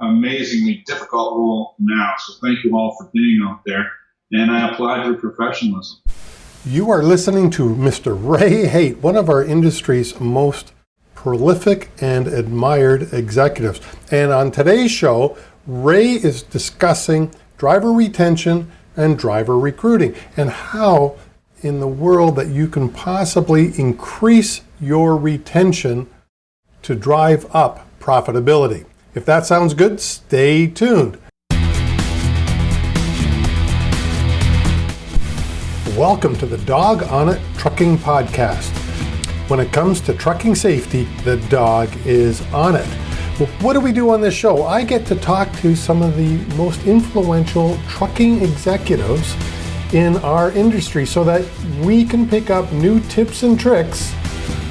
amazingly difficult role now. So thank you all for being out there. And I applaud your professionalism. You are listening to Mr. Ray Haight, one of our industry's most prolific and admired executives. And on today's show, Ray is discussing driver retention and driver recruiting and how in the world that you can possibly increase your retention to drive up profitability. If that sounds good, stay tuned. Welcome to the Dawg on It Trucking Podcast. When it comes to trucking safety, the Dawg is on it. Well, what do we do on this show? I get to talk to some of the most influential trucking executives in our industry so that we can pick up new tips and tricks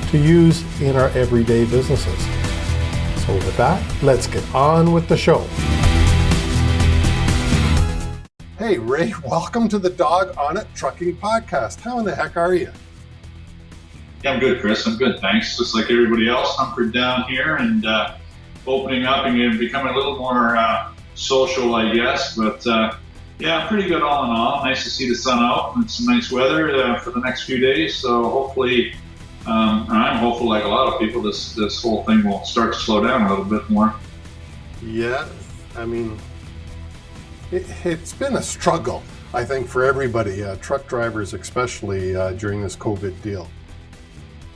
to use in our everyday businesses. So with that, let's get on with the show. Hey Ray, welcome to the Dawg on It Trucking Podcast. How in the heck are you? Yeah, I'm good, Chris. I'm good, thanks. Just like everybody else, hunkered down here and opening up and becoming a little more social, I guess. But yeah, pretty good all in all. Nice to see the sun out and some nice weather for the next few days. So hopefully, and I'm hopeful, like a lot of people, this whole thing will start to slow down a little bit more. Yeah, I mean, it's been a struggle, I think, for everybody, truck drivers especially during this COVID deal.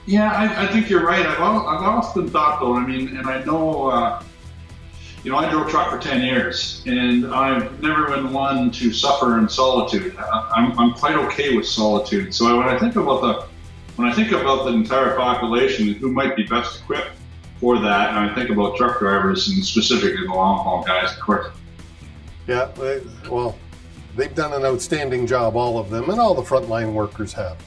Yeah, I think you're right. I've often thought, though, I mean, and I know, I drove truck for 10 years, and I've never been one to suffer in solitude. I'm quite okay with solitude. So when I think about the entire population who might be best equipped for that, and I think about truck drivers and specifically the long haul guys, of course. Yeah, well, they've done an outstanding job, all of them, and all the frontline workers have.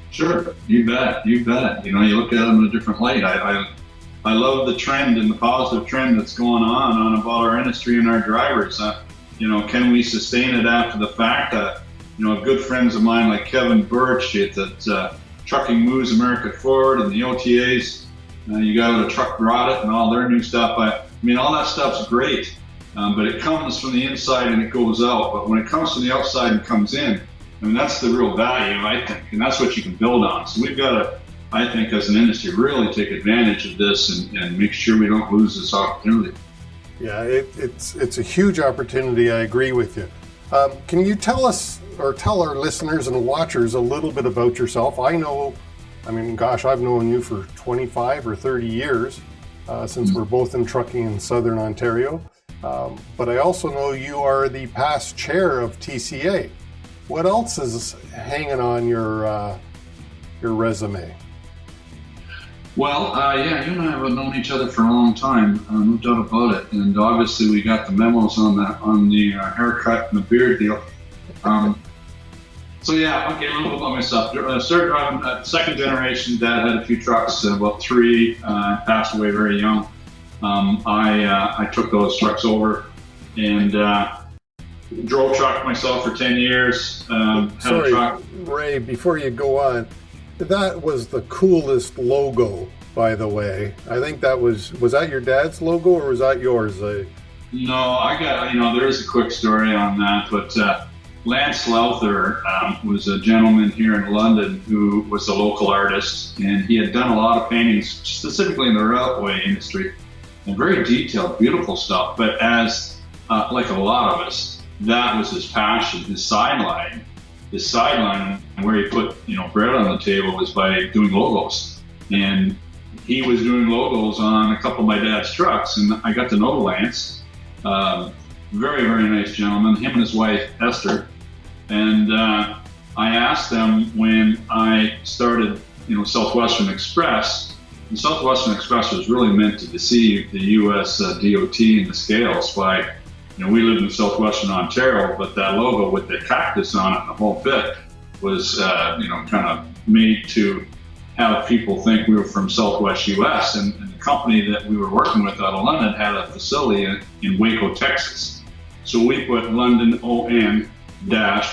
Sure, you bet. You look at them in a different light. I love the trend and the positive trend that's going on about our industry and our drivers. Can we sustain it after the fact? Good friends of mine like Kevin Birch at Trucking Moves America Forward and the OTAs, you got the Truck Brought It and all their new stuff. I mean, all that stuff's great, but it comes from the inside and it goes out. But when it comes from the outside and comes in, I mean, that's the real value, I think, and that's what you can build on. So we've got to, I think, as an industry, really take advantage of this and make sure we don't lose this opportunity. Yeah, it's a huge opportunity. I agree with you. Can you tell us or tell our listeners and watchers a little bit about yourself? I've known you for 25 or 30 years since we're both in trucking in Southern Ontario. But I also know you are the past chair of TCA. What else is hanging on your resume? Well, yeah, you and I have known each other for a long time, no doubt about it. And obviously, we got the memos on the haircut and the beard deal. So yeah, okay, a little bit about myself. Started driving second generation. Dad had a few trucks, about three. Passed away very young. I took those trucks over and drove truck myself for 10 years. Sorry, Ray, before you go on, that was the coolest logo, by the way. I think was that your dad's logo or was that yours? No, I got, there is a quick story on that, but Lance Lowther was a gentleman here in London who was a local artist, and he had done a lot of paintings, specifically in the railway industry, and very detailed, beautiful stuff. But as, like a lot of us, that was his passion, his sideline where he put, bread on the table was by doing logos. And he was doing logos on a couple of my dad's trucks, and I got to know Lance. Very, very nice gentleman, him and his wife, Esther. And I asked them when I started, Southwestern Express. And Southwestern Express was really meant to deceive the U.S. DOT and the scales by, we lived in Southwestern Ontario, but that logo with the cactus on it and the whole bit was, kind of made to have people think we were from Southwest U.S. And the company that we were working with out of London had a facility in Waco, Texas. So we put London ON -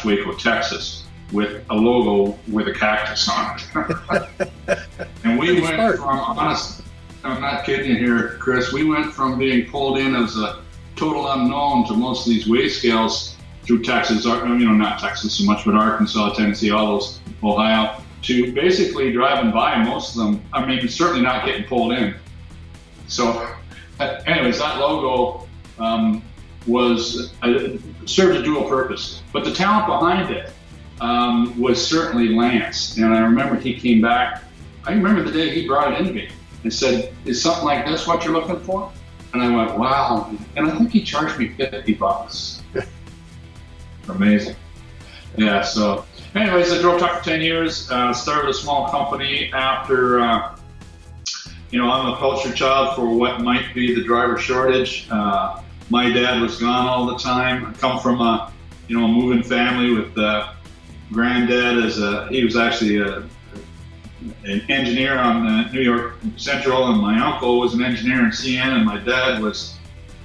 Waco, Texas with a logo with a cactus on it. And we went from, honestly, I'm not kidding you here, Chris, we went from being pulled in as a total unknown to most of these weigh scales through Texas, not Texas so much, but Arkansas, Tennessee, all those, Ohio, to basically driving by most of them. I mean, certainly not getting pulled in. So anyways, that logo served a dual purpose, but the talent behind it was certainly Lance. And I remember he came back. I remember the day he brought it into me and said, "Is something like this what you're looking for?" And I went, "Wow." And I think he charged me $50. Amazing. Yeah. So anyways, I drove truck for 10 years, started a small company after, I'm a poster child for what might be the driver shortage. My dad was gone all the time. I come from a moving family with granddad he was actually an engineer on New York Central, and my uncle was an engineer in CN, and my dad was,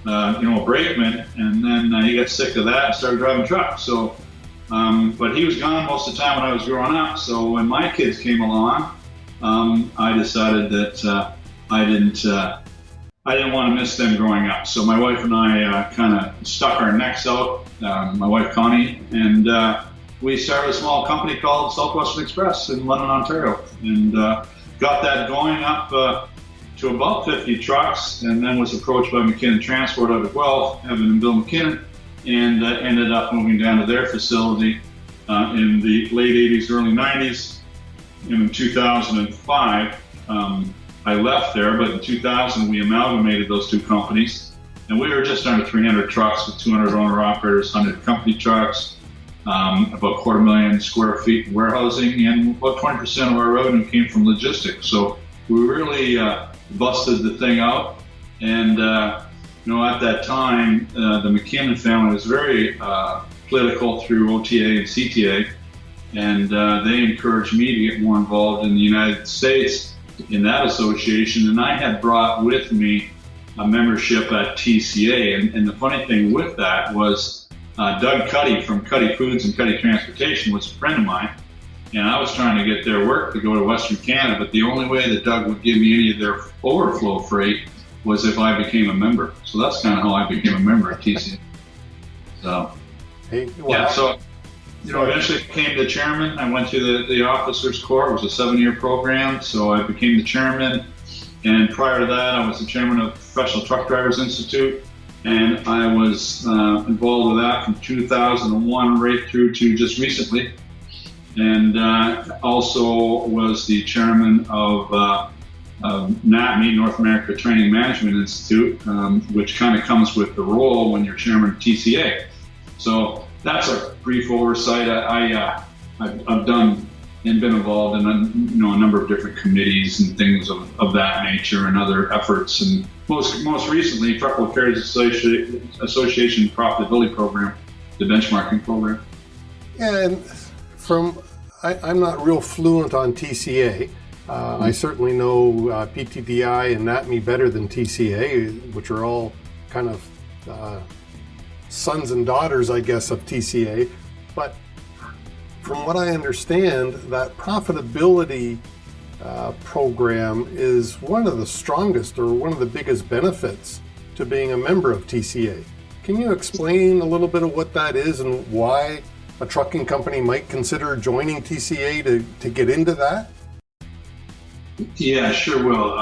a brakeman, and then he got sick of that and started driving trucks. So, but he was gone most of the time when I was growing up. So when my kids came along, I decided that I didn't want to miss them growing up. So my wife and I kind of stuck our necks out, my wife Connie, and we started a small company called Southwestern Express in London, Ontario, and got that going up to about 50 trucks, and then was approached by McKinnon Transport out of Guelph, Evan and Bill McKinnon, and ended up moving down to their facility in the late 80s, early 90s. And in 2005, I left there, but in 2000 we amalgamated those two companies, and we were just under 300 trucks with 200 owner-operators, 100 company trucks, about 250,000 square feet in warehousing, and about 20% of our revenue came from logistics. So we really busted the thing out. And at that time, the McKinnon family was very political through OTA and CTA, and they encouraged me to get more involved in the United States in that association. And I had brought with me a membership at TCA, and the funny thing with that was Doug Cuddy from Cuddy Foods and Cuddy Transportation was a friend of mine, and I was trying to get their work to go to Western Canada, but the only way that Doug would give me any of their overflow freight was if I became a member. So that's kind of how I became a member at TCA. So, eventually became the chairman. I went to the officers' corps. It was a 7-year program, so I became the chairman. And prior to that, I was the chairman of Professional Truck Drivers Institute, and I was involved with that from 2001 right through to just recently. And also was the chairman of NATME, North America Training Management Institute, which kind of comes with the role when you're chairman of TCA. So that's a brief oversight. I've done and been involved in a number of different committees and things of that nature and other efforts. And most recently, Truckload Carriers Association Profitability Program, the benchmarking program. Yeah, and I'm not real fluent on TCA. I certainly know PTDI and NATME better than TCA, which are all kind of sons and daughters, I guess, of TCA. But from what I understand, that profitability program is one of the strongest or one of the biggest benefits to being a member of TCA. Can you explain a little bit of what that is and why a trucking company might consider joining TCA to get into that? Yeah, sure will.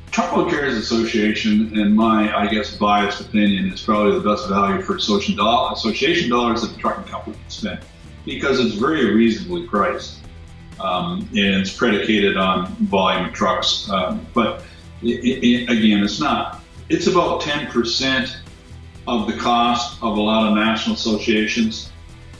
Truckload Carriers Association, in my, biased opinion, is probably the best value for association dollars that the trucking company can spend, because it's very reasonably priced, and it's predicated on volume of trucks. But again, it's not. It's about 10% of the cost of a lot of national associations.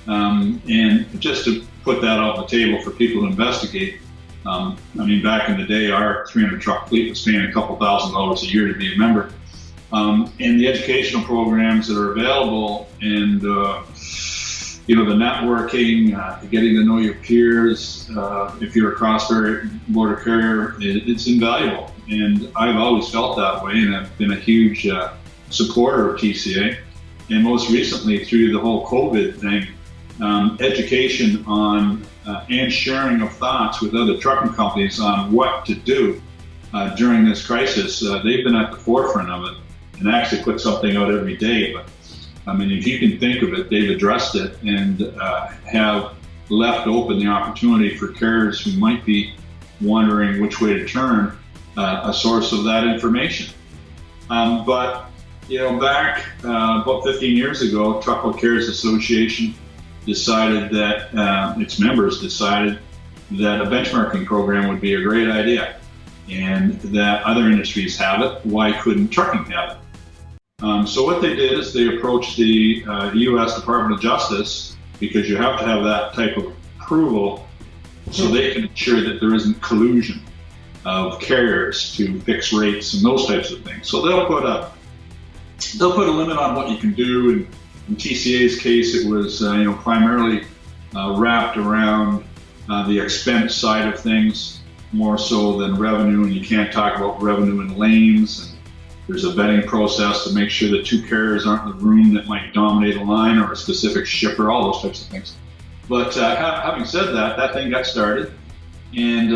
And just to put that off the table for people to investigate, back in the day, our 300 truck fleet was paying a couple $1,000s a year to be a member. And the educational programs that are available, and the networking, getting to know your peers, if you're a cross-border carrier, it's invaluable. And I've always felt that way, and I've been a huge supporter of TCA. And most recently, through the whole COVID thing, education on and sharing of thoughts with other trucking companies on what to do during this crisis. They've been at the forefront of it. and actually put something out every day. But I mean, if you can think of it, they've addressed it and have left open the opportunity for carriers who might be wondering which way to turn a source of that information. But back about 15 years ago, Truckload Carriers Association decided that its members decided that a benchmarking program would be a great idea, and that other industries have it. Why couldn't trucking have it? So what they did is they approached the U.S. Department of Justice, because you have to have that type of approval so they can ensure that there isn't collusion of carriers to fix rates and those types of things. So they'll put a limit on what you can do. And in TCA's case, it was primarily wrapped around the expense side of things more so than revenue, and you can't talk about revenue in lanes. And there's a vetting process to make sure that two carriers aren't in the room that might dominate a line or a specific shipper, all those types of things. But having said that, that thing got started, and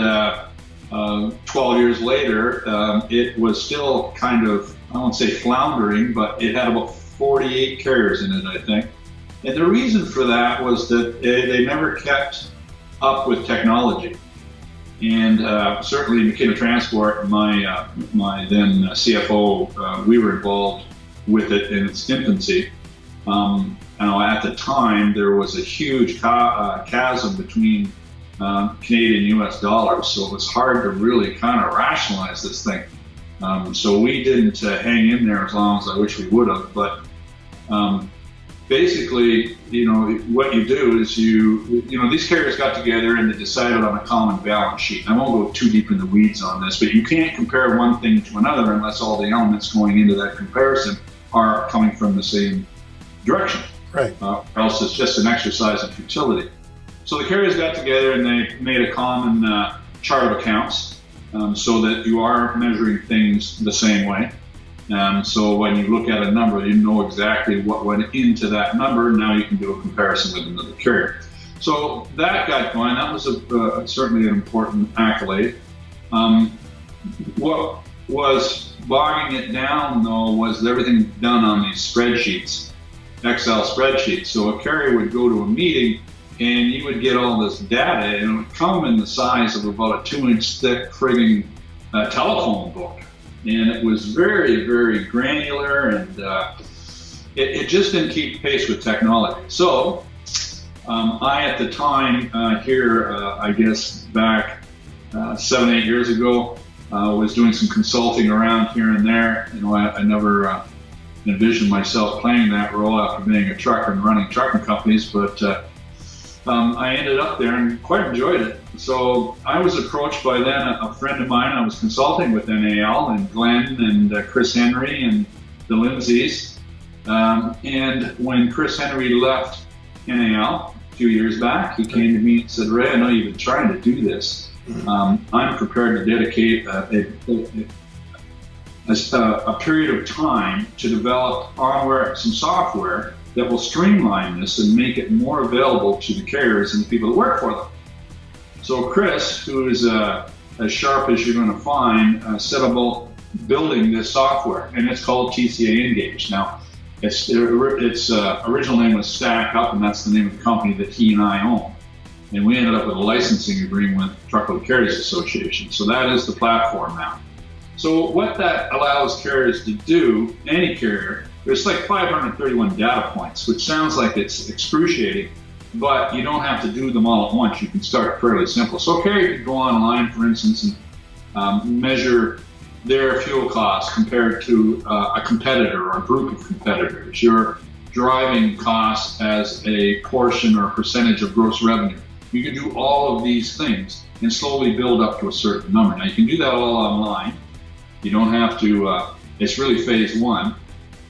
12 years later, it was still kind of, I won't say floundering, but it had about 48 carriers in it, I think. And the reason for that was that they never kept up with technology. And certainly in McKenna Transport, my then CFO, we were involved with it in its infancy. At the time, there was a huge chasm between Canadian and US dollars, so it was hard to really kind of rationalize this thing. So we didn't hang in there as long as I wish we would have. But basically, what you do is these carriers got together and they decided on a common balance sheet. I won't go too deep in the weeds on this, but you can't compare one thing to another unless all the elements going into that comparison are coming from the same direction. Right. Or else it's just an exercise in futility. So the carriers got together and they made a common chart of accounts so that you are measuring things the same way. So when you look at a number, you know exactly what went into that number. Now you can do a comparison with another carrier. So that got going. That was certainly an important accolade. What was bogging it down, though, was everything done on these spreadsheets, Excel spreadsheets. So a carrier would go to a meeting and you would get all this data, and it would come in the size of about a 2-inch thick frigging telephone book. And it was very, very granular, and it just didn't keep pace with technology. So I, at the time I guess back 7-8 years ago, was doing some consulting around here and there. I never envisioned myself playing that role after being a trucker and running trucking companies, but I ended up there and quite enjoyed it. So I was approached by then a friend of mine. I was consulting with NAL and Glenn and Chris Henry and the Lindsays. And when Chris Henry left NAL a few years back, he came to me and said, "Ray, I know you've been trying to do this. I'm prepared to dedicate a period of time to develop some software that will streamline this and make it more available to the carriers and the people that work for them." So Chris, who is as sharp as you're going to find, set about building this software, and it's called TCA Engage. Now, its original name was Stack Up, and that's the name of the company that he and I own. And we ended up with a licensing agreement with Truckload Carriers Association. So that is the platform now. So what that allows carriers to do, any carrier, there's like 531 data points, which sounds like it's excruciating, but you don't have to do them all at once. You can start fairly simple. So a carrier can go online, for instance, and measure their fuel costs compared to a competitor or a group of competitors, your driving costs as a portion or a percentage of gross revenue. You can do all of these things and slowly build up to a certain number. Now, you can do that all online. You don't have to, it's really phase one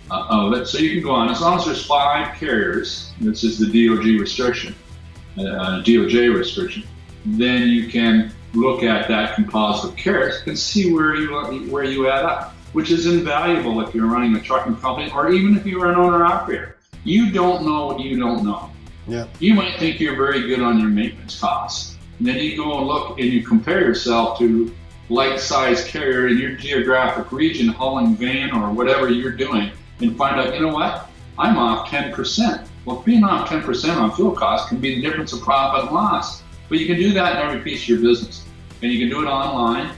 of it. So you can go on, as long as there's 5 carriers, this is the DOJ restriction, then you can look at that composite of carriers and see where you add up, which is invaluable if you're running a trucking company or even if you're an owner-operator. You don't know what you don't know. Yeah. You might think you're very good on your maintenance costs. And then you go and look and you compare yourself to light-sized carrier in your geographic region hauling van or whatever you're doing and find out, you know what, I'm off 10%. Well, being off 10% on fuel costs can be the difference of profit and loss. But you can do that in every piece of your business. And you can do it online.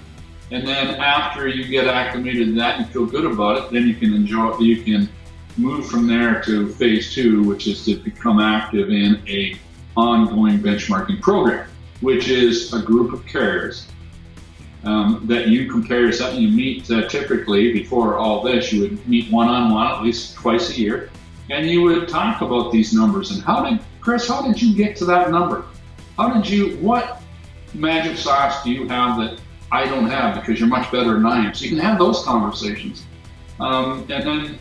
And then after you get acclimated to that and feel good about it, then you can move from there to phase 2, which is to become active in a ongoing benchmarking program, which is a group of carriers that you compare yourself. You meet typically before all this, you would meet one-on-one at least twice a year, and you would talk about these numbers. And how did you get to that number? What magic sauce do you have that I don't have because you're much better than I am? So you can have those conversations. And then,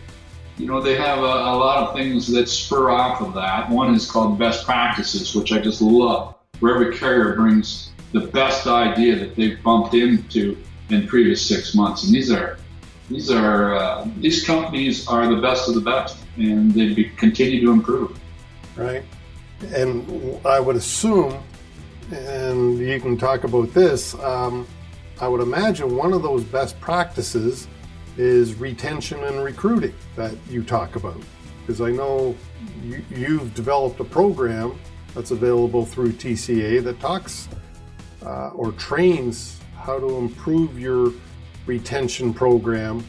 they have a lot of things that spur off of that. One is called best practices, which I just love, where every carrier brings the best idea that they've bumped into in previous 6 months. And these companies are the best of the best, and they continue to improve. Right. And I would assume, and you can talk about this, I would imagine one of those best practices is retention and recruiting that you talk about. Because I know you've developed a program that's available through TCA that talks or trains how to improve your retention program,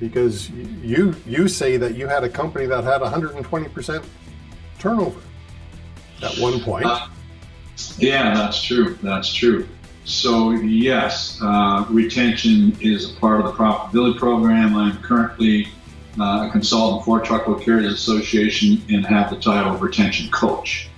because you say that you had a company that had 120% turnover at one point. Yeah, that's true. So yes, retention is a part of the profitability program. I'm currently a consultant for Truckload Carriers Association and have the title of retention coach.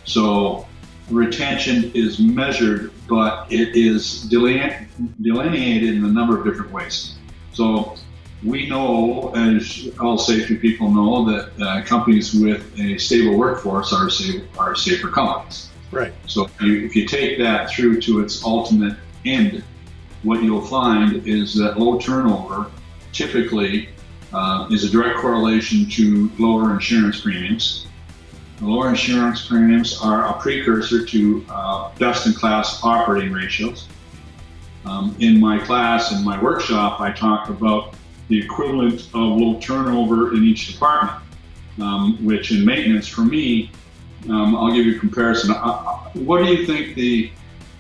So retention is measured, but it is delineated in a number of different ways. So we know, as all safety people know, that companies with a stable workforce are safer companies. Right. So if you take that through to its ultimate end, what you'll find is that low turnover typically is a direct correlation to lower insurance premiums. The lower insurance premiums are a precursor to best-in-class operating ratios. In my class, in my workshop, I talk about the equivalent of low turnover in each department, which in maintenance, for me, I'll give you a comparison. What do you think the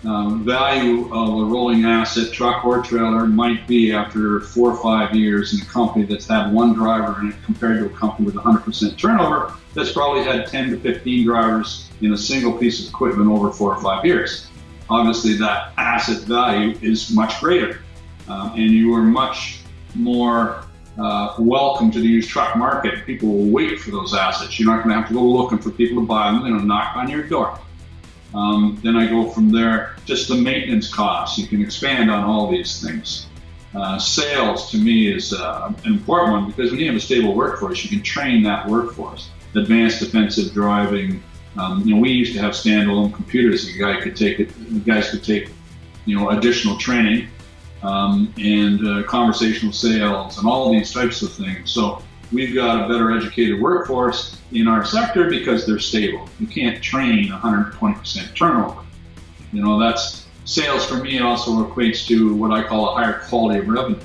value of a rolling asset, truck or trailer, might be after 4 or 5 years in a company that's had one driver in it compared to a company with 100% turnover that's probably had 10 to 15 drivers in a single piece of equipment over 4 or 5 years? Obviously, that asset value is much greater, and you are much more welcome to the used truck market. People will wait for those assets. You're not going to have to go looking for people to buy them. They're going to knock on your door. Then I go from there, just the maintenance costs. You can expand on all these things. Sales, to me, is an important one, because when you have a stable workforce, you can train that workforce. Advanced defensive driving. We used to have standalone computers. You guys could take additional training. And conversational sales and all these types of things. So we've got a better educated workforce in our sector because they're stable. You can't train 120% turnover. That's sales. For me, also equates to what I call a higher quality of revenue.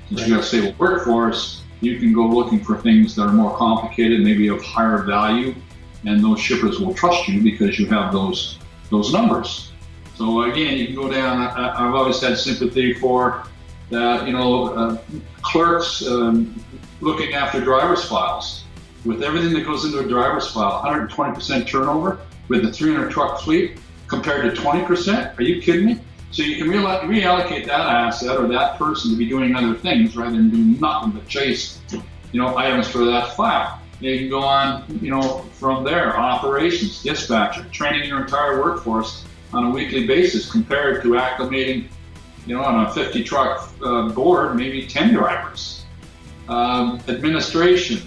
Since you've got a stable workforce, you can go looking for things that are more complicated, maybe of higher value, and those shippers will trust you because you have those numbers. So again, you can go down. I've always had sympathy for that, clerks looking after driver's files. With everything that goes into a driver's file, 120% turnover with a 300 truck fleet compared to 20%. Are you kidding me? So you can reallocate that asset or that person to be doing other things rather than doing nothing but chase, items for that file. You can go on, from there, operations, dispatcher, training your entire workforce on a weekly basis compared to acclimating, on a 50 truck board, maybe 10 drivers. Administration,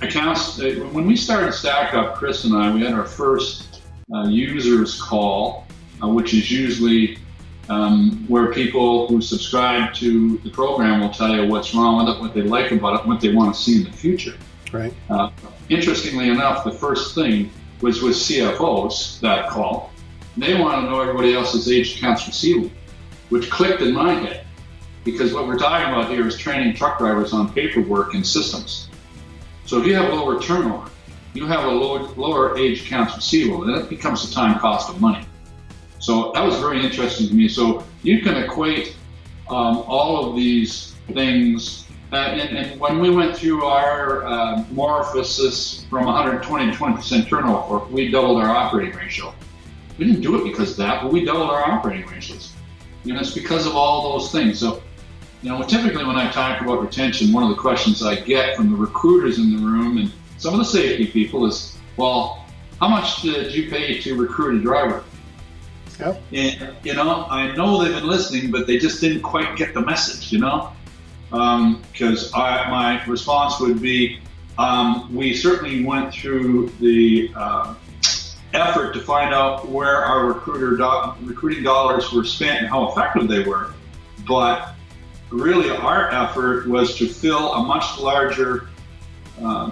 accounts. When we started StackUp, Chris and I, we had our first users call, which is usually where people who subscribe to the program will tell you what's wrong with it, what they like about it, and what they want to see in the future. Right. Interestingly enough, the first thing was with CFOs, that call. They want to know everybody else's aged accounts receivable, which clicked in my head. Because what we're talking about here is training truck drivers on paperwork and systems. So if you have lower turnover, you have a lower age accounts receivable, and that becomes the time cost of money. So that was very interesting to me. So you can equate all of these things. And when we went through our metamorphosis from 120 to 20% turnover, we doubled our operating ratio. We didn't do it because of that, but we doubled our operating ratios. It's because of all those things. So, typically when I talk about retention, one of the questions I get from the recruiters in the room and some of the safety people is, well, how much did you pay to recruit a driver? Yep. And, I know they've been listening, but they just didn't quite get the message, because my response would be, we certainly went through the effort to find out where our recruiting dollars were spent and how effective they were. But really our effort was to fill a much larger, a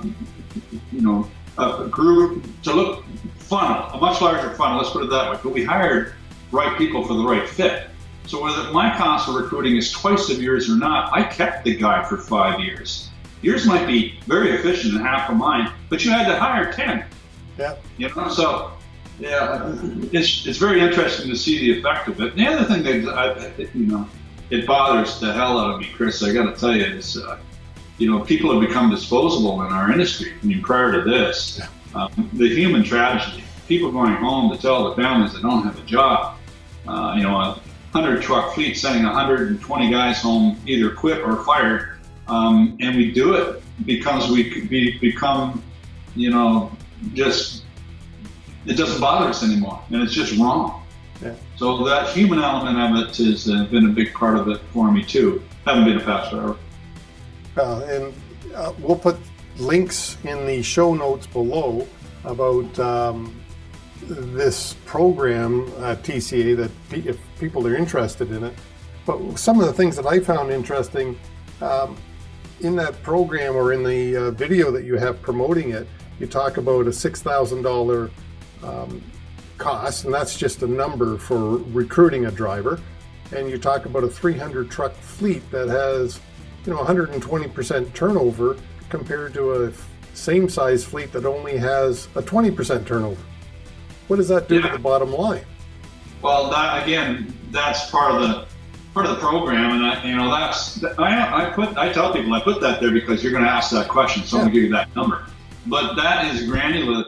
group, to look funnel, a much larger funnel, let's put it that way. But we hired right people for the right fit. So whether my cost of recruiting is twice of yours or not, I kept the guy for 5 years. Yours might be very efficient and half of mine, but you had to hire 10. Yeah. So yeah, it's very interesting to see the effect of it. And the other thing that it bothers the hell out of me, Chris, I got to tell you, is people have become disposable in our industry. I mean, prior to this, the human tragedy, people going home to tell the families they don't have a job. A 100 truck fleet sending 120 guys home, either quit or fired, and we do it because we become, just, it doesn't bother us anymore, and it's just wrong. Yeah. So that human element of it has been a big part of it for me too. Haven't been a fast driver. And we'll put links in the show notes below about this program at TCA, that if people are interested in it. But some of the things that I found interesting in that program, or in the video that you have promoting it, you talk about a $6,000 cost, and that's just a number for recruiting a driver. And you talk about a 300 truck fleet that has 120% turnover compared to a same size fleet that only has a 20% turnover. What does that do to the bottom line? Well, that's part of the program, and I tell people I put that there because you're going to ask that question, so I'm going to give you that number. But that is granular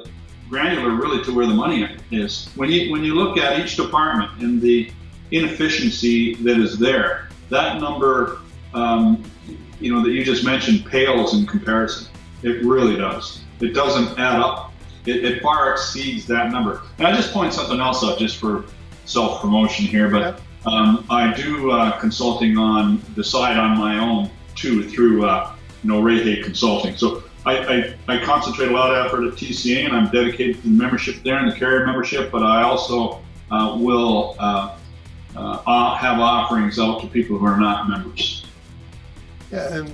really to where the money is. When you look at each department and the inefficiency that is there, that number that you just mentioned pales in comparison. It really does. It doesn't add up. It far exceeds that number. And I just point something else out just for self-promotion here, but I do consulting on the side on my own too, through Ray Haight Consulting. So I concentrate a lot of effort at TCA, and I'm dedicated to the membership there and the carrier membership, but I also will have offerings out to people who are not members. Yeah, and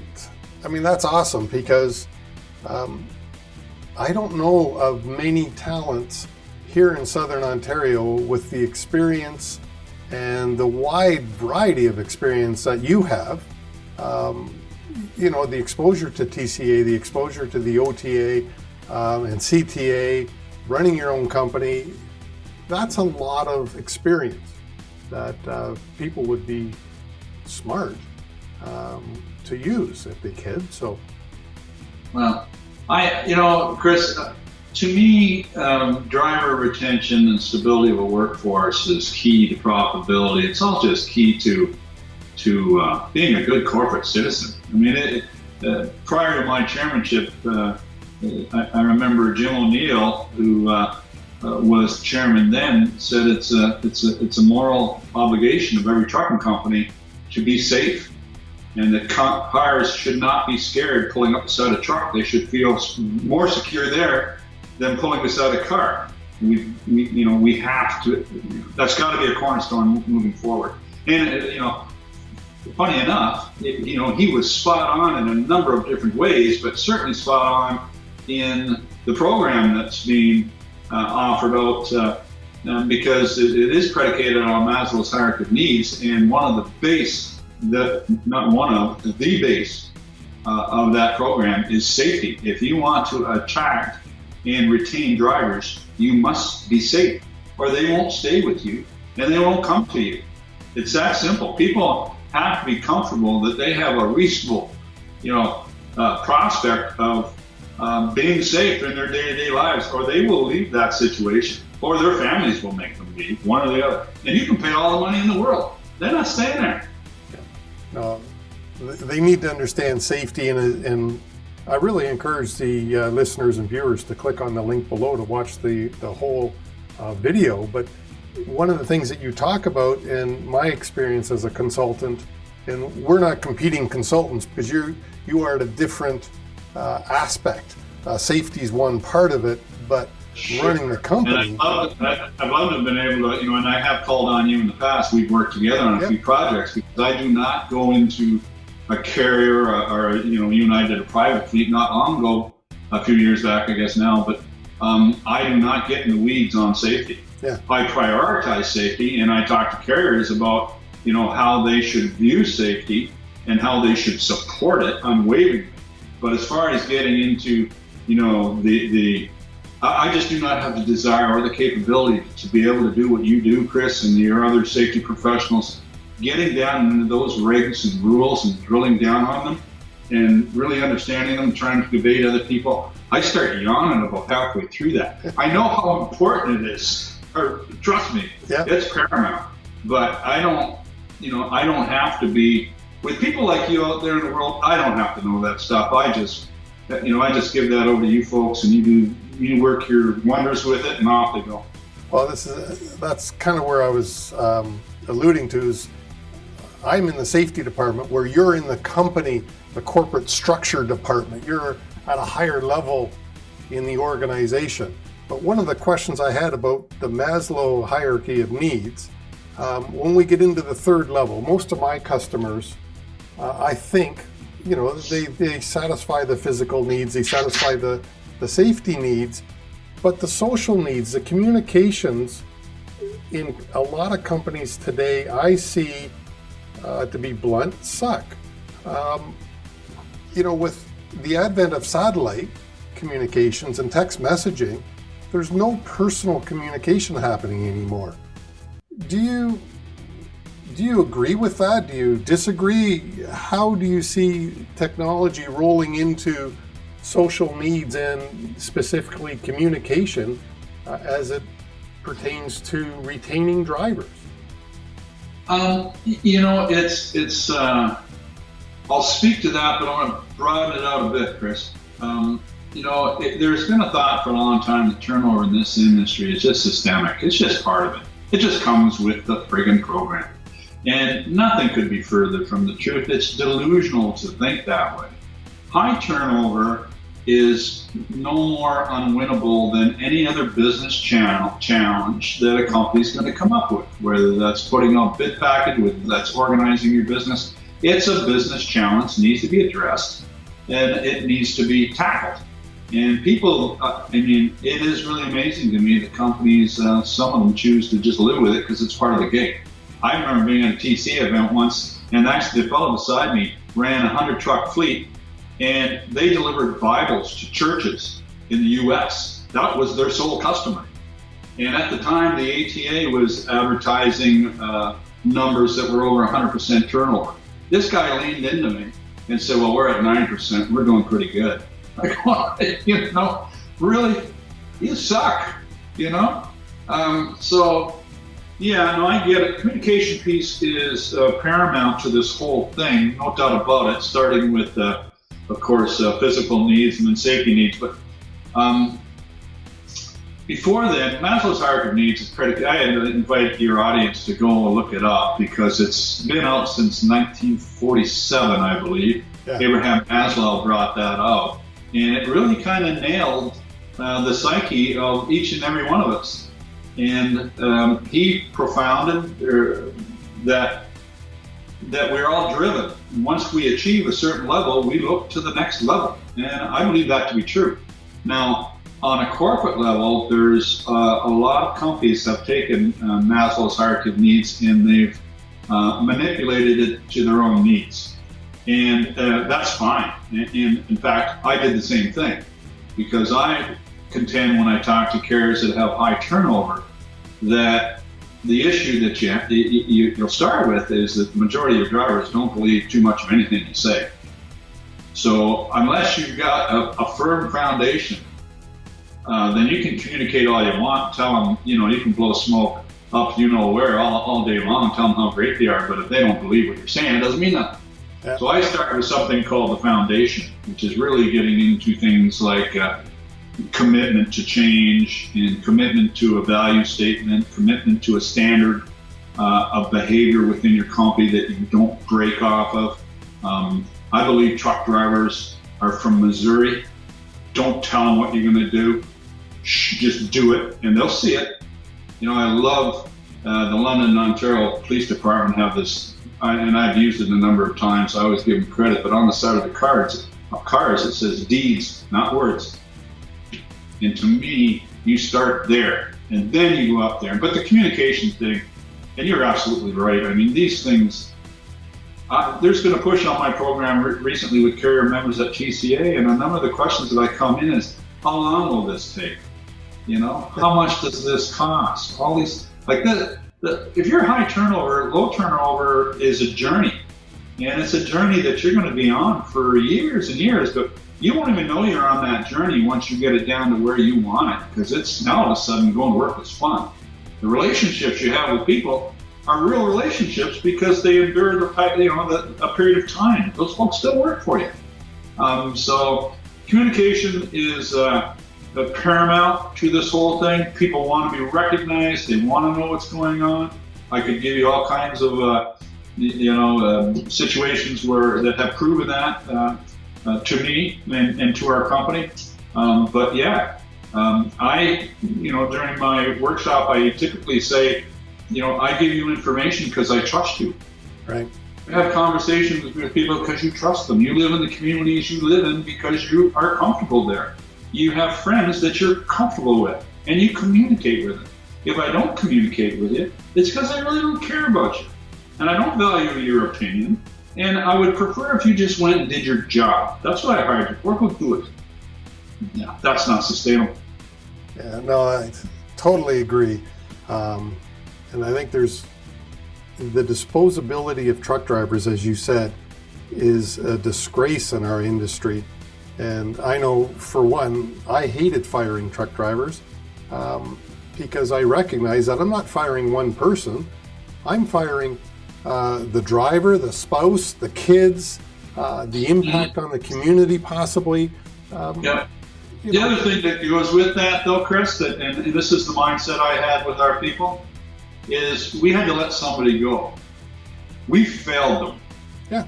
I mean, that's awesome, because I don't know of many talents here in Southern Ontario with the experience and the wide variety of experience that you have. The exposure to TCA, the exposure to the OTA and CTA, running your own company, that's a lot of experience that people would be smart to use if they could. So, well, Chris, to me, driver retention and stability of a workforce is key to profitability. It's all just key to being a good corporate citizen. I mean, prior to my chairmanship, I remember Jim O'Neill, who was chairman then, said it's a moral obligation of every trucking company to be safe, and that cars should not be scared pulling up beside a truck. They should feel more secure there than pulling beside a car. We have to. That's got to be a cornerstone moving forward. And funny enough, he was spot on in a number of different ways, but certainly spot on in the program that's being offered out because it is predicated on Maslow's hierarchy of needs, and one of the base, the base of that program is safety. If you want to attract and retain drivers, you must be safe, or they won't stay with you and they won't come to you. It's that simple. People have to be comfortable that they have a reasonable, prospect of being safe in their day-to-day lives, or they will leave that situation, or their families will make them leave, one or the other. And you can pay all the money in the world. They're not staying there. They need to understand safety, and I really encourage the listeners and viewers to click on the link below to watch the whole video. But one of the things that you talk about, in my experience as a consultant, and we're not competing consultants because you are at a different aspect. Safety is one part of it, but running the company. And I'd love to have been able to, and I have called on you in the past. We've worked together on a few projects, because I do not go into a carrier or you and I did a private fleet not long ago, a few years back, I guess now, but I do not get in the weeds on safety. Yeah. I prioritize safety, and I talk to carriers about, how they should view safety and how they should support it unwaveringly. But as far as getting into, I just do not have the desire or the capability to be able to do what you do, Chris, and your other safety professionals, getting down into those regs and rules and drilling down on them and really understanding them, trying to convey to other people. I start yawning about halfway through that. I know how important it is, or trust me, it's paramount. But I don't have to be, with people like you out there in the world, I don't have to know that stuff. I just give that over to you folks, and you work your wonders with it, and off they go. Well, that's kind of where I was alluding to, is I'm in the safety department, where you're in the company, the corporate structure department. You're at a higher level in the organization. But one of the questions I had about the Maslow hierarchy of needs, when we get into the third level, most of my customers, I think, they satisfy the physical needs, they satisfy the safety needs, but the social needs, the communications, in a lot of companies today, I see, to be blunt, suck. With the advent of satellite communications and text messaging, there's no personal communication happening anymore. Do you agree with that? Do you disagree? How do you see technology rolling into social needs and specifically communication as it pertains to retaining drivers? It's I'll speak to that, but I want to broaden it out a bit, Chris. There's been a thought for a long time that turnover in this industry is just systemic. It's just part of it. It just comes with the friggin' program. And nothing could be further from the truth. It's delusional to think that way. High turnover is no more unwinnable than any other business challenge that a company's going to come up with, whether that's putting out bid package, whether that's organizing your business. It's a business challenge, needs to be addressed, and it needs to be tackled. And people, it is really amazing to me that companies, some of them choose to just live with it because it's part of the gig. I remember being at a TC event once, and actually the fellow beside me ran a 100-truck fleet, and they delivered Bibles to churches in the U.S. That was their sole customer. And at the time, the ATA was advertising numbers that were over 100% turnover. This guy leaned into me and said, well, we're at 9%. We're doing pretty good. I go, really? You suck, I get it. Communication piece is paramount to this whole thing, no doubt about it, starting with, of course, physical needs and then safety needs. But before then, Maslow's hierarchy of needs is predicated. I had to invite your audience to go look it up because it's been out since 1947, I believe. Yeah. Abraham Maslow brought that out. And it really kind of nailed the psyche of each and every one of us. And he propounded that we're all driven. Once we achieve a certain level, we look to the next level. And I believe that to be true. Now, on a corporate level, there's a lot of companies have taken Maslow's hierarchy of needs and they've manipulated it to their own needs. And that's fine. And in fact, I did the same thing because I contend when I talk to carriers that have high turnover that the issue that you'll start with is that the majority of drivers don't believe too much of anything you say. So unless you've got a firm foundation, then you can communicate all you want, tell them, you can blow smoke up where all day long, tell them how great they are, but if they don't believe what you're saying, it doesn't mean nothing. Yeah. So I start with something called the foundation, which is really getting into things like commitment to change and commitment to a value statement, commitment to a standard of behavior within your company that you don't break off of. I believe truck drivers are from Missouri. Don't tell them what you're going to do. Just do it, and they'll see it. I love the London, Ontario Police Department have this, and I've used it a number of times. I always give them credit, but on the side of the cars, it says deeds, not words. And to me, you start there, and then you go up there. But the communication thing, and you're absolutely right. I mean, these things, there's been a push on my program recently with carrier members at TCA, and a number of the questions that I come in is, how long will this take? How much does this cost? All these, like if you're high turnover, low turnover is a journey. And it's a journey that you're going to be on for years and years, but you won't even know you're on that journey once you get it down to where you want it, because it's now all of a sudden going to work is fun. The relationships you have with people are real relationships because they endure a period of time. Those folks still work for you. So communication is paramount to this whole thing. People want to be recognized. They want to know what's going on. I could give you all kinds of situations that have proven that to me and to our company. But yeah, I during my workshop I typically say, I give you information because I trust you. Right. I have conversations with people because you trust them. You live in the communities you live in because you are comfortable there. You have friends that you're comfortable with, and you communicate with them. If I don't communicate with you, it's because I really don't care about you, and I don't value your opinion, and I would prefer if you just went and did your job. That's what I hired you for. Go do it. Yeah, that's not sustainable. Yeah, no, I totally agree. And I think there's the disposability of truck drivers, as you said, is a disgrace in our industry. And I know, for one, I hated firing truck drivers because I recognize that I'm not firing one person. I'm firing the driver, the spouse, the kids, the impact on the community possibly. Yeah. The other thing that goes with that, though, Chris, and this is the mindset I had with our people, is we had to let somebody go. We failed them. Yeah.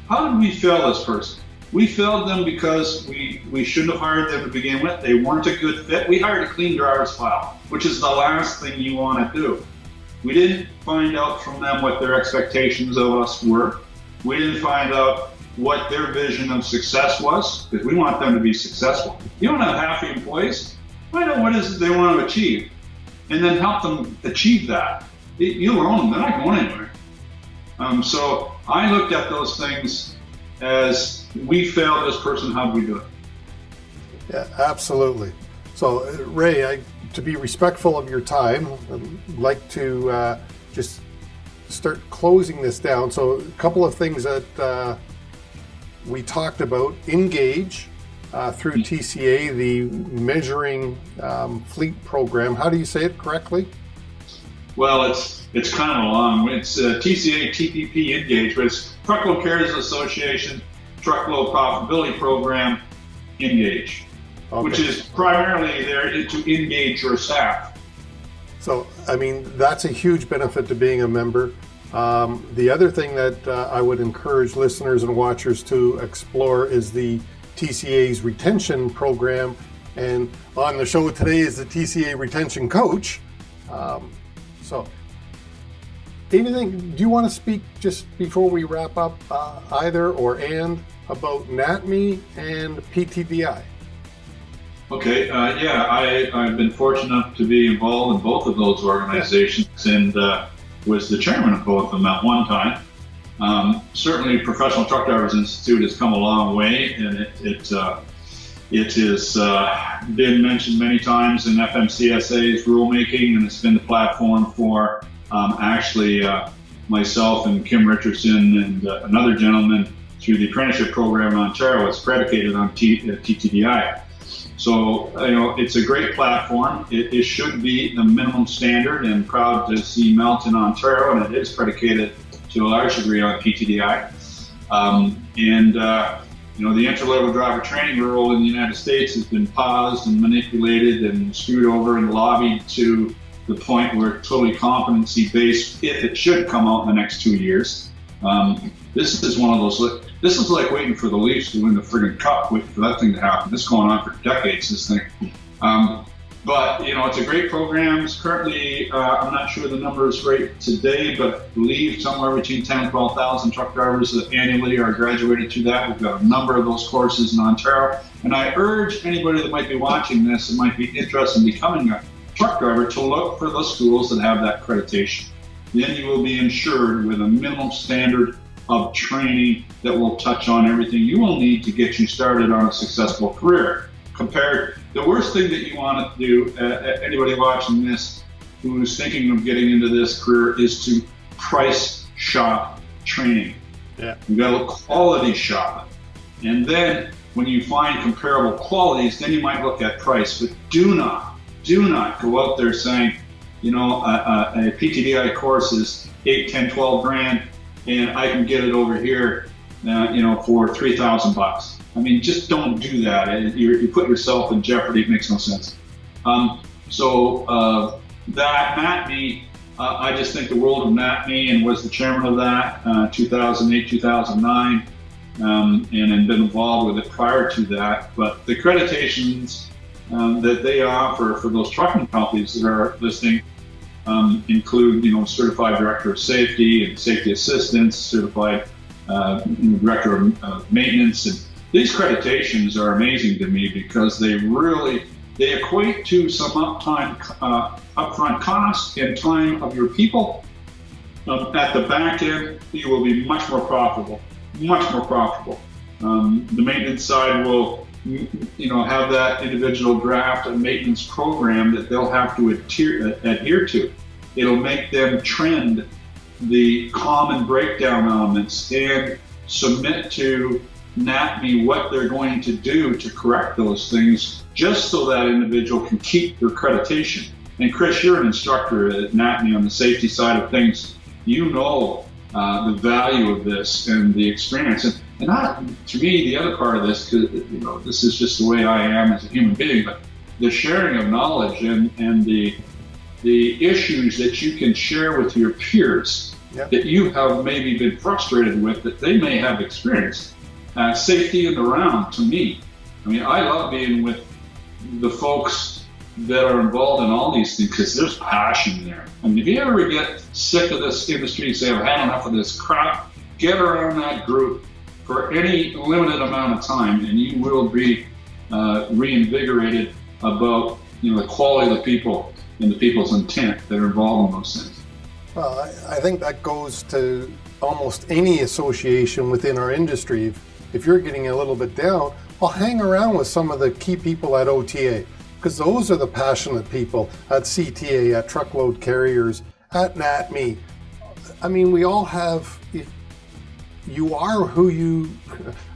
How did we fail this person? We failed them because we shouldn't have hired them to begin with. They weren't a good fit. We hired a clean driver's file, which is the last thing you want to do. We didn't find out from them what their expectations of us were. We didn't find out what their vision of success was, because we want them to be successful. You don't have happy employees. Find out what it is they want to achieve, and then help them achieve that. You'll own them. They're not going anywhere. So I looked at those things as, we failed this person, how do we do it? Yeah, absolutely. So Ray, to be respectful of your time, I'd like to just start closing this down. So a couple of things that we talked about: engage through TCA, the measuring fleet program. How do you say it correctly? Well, it's kind of long. It's TCA TPP Engage, but it's Truckload Carriers Association Truckload Profitability Program Engage, okay, which is primarily there to engage your staff. So, I mean, that's a huge benefit to being a member. The other thing that I would encourage listeners and watchers to explore is the TCA's retention program. And on the show today is the TCA retention coach. So, anything, do you want to speak just before we wrap up, either or and about NATME and PTDI? Okay, yeah, I've been fortunate enough to be involved in both of those organizations and was the chairman of both of them at one time. Certainly, Professional Truck Drivers Institute has come a long way, and it has been mentioned many times in FMCSA's rulemaking, and it's been the platform for myself and Kim Richardson and another gentleman through the apprenticeship program in Ontario. It's predicated on TTDI. So, it's a great platform. It should be the minimum standard, and proud to see Melton, Ontario, and it is predicated to a large degree on PTDI. The entry-level driver training rule in the United States has been paused and manipulated and screwed over and lobbied to the point where totally competency-based, if it should come out in the next 2 years. This is one of those. This is like waiting for the Leafs to win the friggin' cup, waiting for that thing to happen. This is going on for decades, this thing. But it's a great program. It's currently, I'm not sure the number is right today, but I believe somewhere between 10,000 and 12,000 truck drivers annually are graduated through that. We've got a number of those courses in Ontario. And I urge anybody that might be watching this and might be interested in becoming a truck driver to look for the schools that have that accreditation. Then you will be insured with a minimum standard of training that will touch on everything you will need to get you started on a successful career. The worst thing that you want to do, anybody watching this who's thinking of getting into this career, is to price shop training. Yeah. You got to quality shop it. And then when you find comparable qualities, then you might look at price. But do not go out there saying, a PTDI course is 8, 10, 12 grand, and I can get it over here, for $3,000. I mean, just don't do that. You put yourself in jeopardy. It makes no sense. That NATME, I just think the world of NATME, and was the chairman of that 2008, 2009, and had been involved with it prior to that. But the accreditations that they offer for those trucking companies that are listening include, certified director of safety and safety assistance, certified director of maintenance, and these accreditations are amazing to me because they equate to some upfront cost and time of your people. At the back end, you will be much more profitable. The maintenance side will, have that individual draft a maintenance program that they'll have to adhere to. It'll make them trend the common breakdown elements and submit to NATME what they're going to do to correct those things, just so that individual can keep their accreditation. And Chris, you're an instructor at NATME on the safety side of things. The value of this and the experience. And not, to me, the other part of this, because this is just the way I am as a human being, but the sharing of knowledge and the issues that you can share with your peers, yep, that you have maybe been frustrated with, that they may have experienced. Safety and around, to me. I mean, I love being with the folks that are involved in all these things because there's passion there. I mean, if you ever get sick of this industry and say, I've had enough of this crap, get around that group for any limited amount of time and you will be reinvigorated about the quality of the people and the people's intent that are involved in those things. Well, I think that goes to almost any association within our industry. If you're getting a little bit down, well, hang around with some of the key people at OTA, because those are the passionate people at CTA, at truckload carriers, at NATME. I mean, we all have, you are who you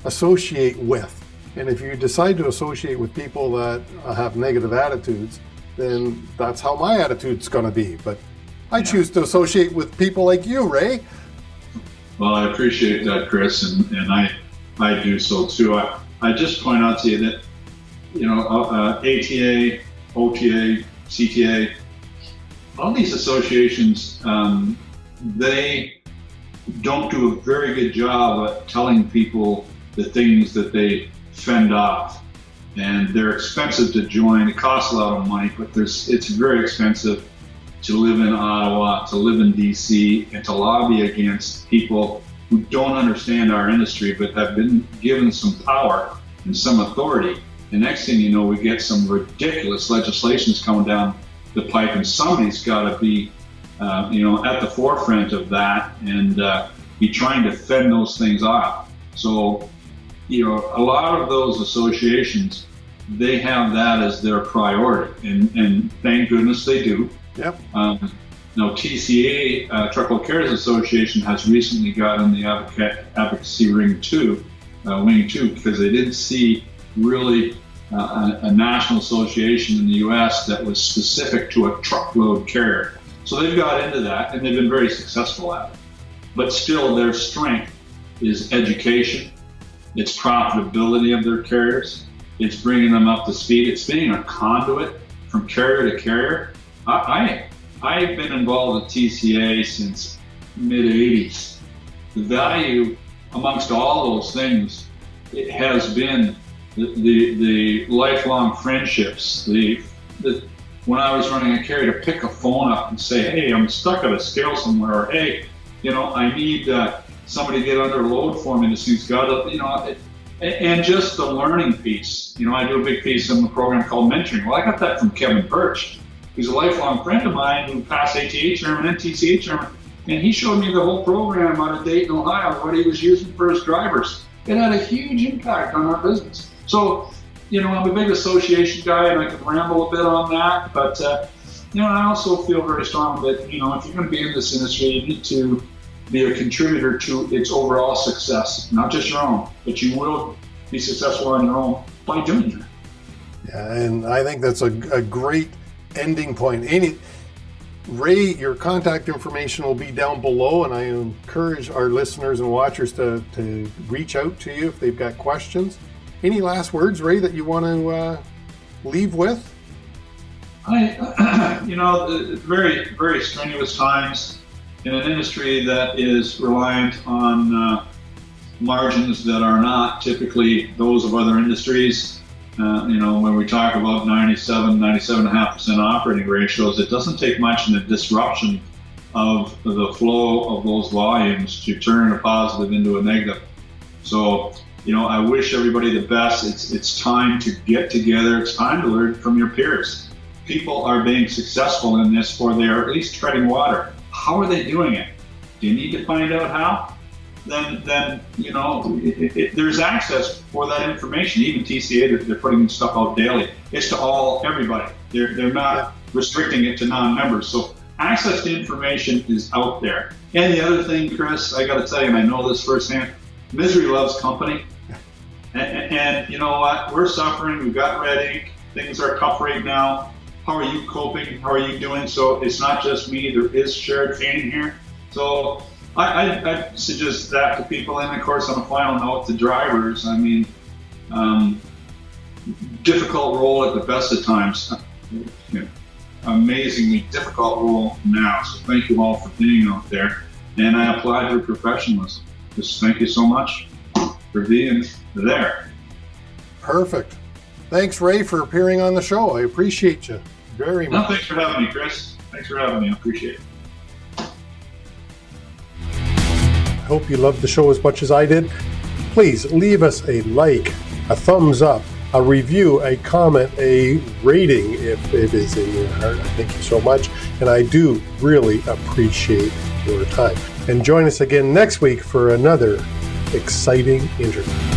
associate with. And if you decide to associate with people that have negative attitudes, then that's how my attitude's going to be. But I choose to associate with people like you, Ray. Well, I appreciate that, Chris, and I do so too. I just point out to you that, ATA, OTA, CTA, all these associations, they don't do a very good job at telling people the things that they fend off. And they're expensive to join. It costs a lot of money, but it's very expensive to live in Ottawa, to live in DC, and to lobby against people who don't understand our industry but have been given some power and some authority. And next thing you know, we get some ridiculous legislations coming down the pipe, and somebody's got to be, at the forefront of that and be trying to fend those things off. So, a lot of those associations, they have that as their priority, and thank goodness they do. Yep. Now, TCA, Truckload Carriers Association, has recently got in the advocacy wing too, because they didn't see really a national association in the U.S. that was specific to a truckload carrier. So they've got into that, and they've been very successful at it. But still, their strength is education, it's profitability of their carriers, it's bringing them up to speed, it's being a conduit from carrier to carrier. I've been involved with TCA since mid-'80s. The value amongst all those things, it has been the lifelong friendships. When I was running a carrier, to pick a phone up and say, hey, I'm stuck at a scale somewhere, or hey, I need somebody to get under load for me. This thing's got to, and just the learning piece. I do a big piece in the program called mentoring. Well, I got that from Kevin Birch. He's a lifelong friend of mine who passed ATA chairman and TCA chairman, and he showed me the whole program out of Dayton, Ohio, what he was using for his drivers. It had a huge impact on our business. So, I'm a big association guy, and I can ramble a bit on that, but, I also feel very strong that, if you're going to be in this industry, you need to be a contributor to its overall success, not just your own, but you will be successful on your own by doing that. Yeah, and I think that's a great ending point. Ray, your contact information will be down below, and I encourage our listeners and watchers to reach out to you if they've got questions. Any last words, Ray, that you want to leave with? Very, very strenuous times in an industry that is reliant on margins that are not typically those of other industries. When we talk about 97.5% operating ratios, it doesn't take much in the disruption of the flow of those volumes to turn a positive into a negative. So, I wish everybody the best. It's time to get together. It's time to learn from your peers. People are being successful in this, or they are at least treading water. How are they doing it? Do you need to find out how? Then there's access for that information. Even TCA, they're putting stuff out daily. It's to everybody. They're not restricting it to non-members. So access to information is out there. And the other thing, Chris, I got to tell you, and I know this firsthand, misery loves company. And you know what? We're suffering. We've got red ink. Things are tough right now. How are you coping? How are you doing? So it's not just me. There is shared pain here. So I suggest that to people. And of course, on a final note, to drivers, difficult role at the best of times. Amazingly difficult role now. So thank you all for being out there. And I applaud your professionalism. Just thank you so much for being there. Perfect. Thanks, Ray, for appearing on the show. I appreciate you very much. Thanks for having me, Chris. Thanks for having me. I appreciate it. I hope you loved the show as much as I did. Please leave us a like, a thumbs up, a review, a comment, a rating if it is in your heart. Thank you so much. And I do really appreciate your time. And join us again next week for another exciting interview.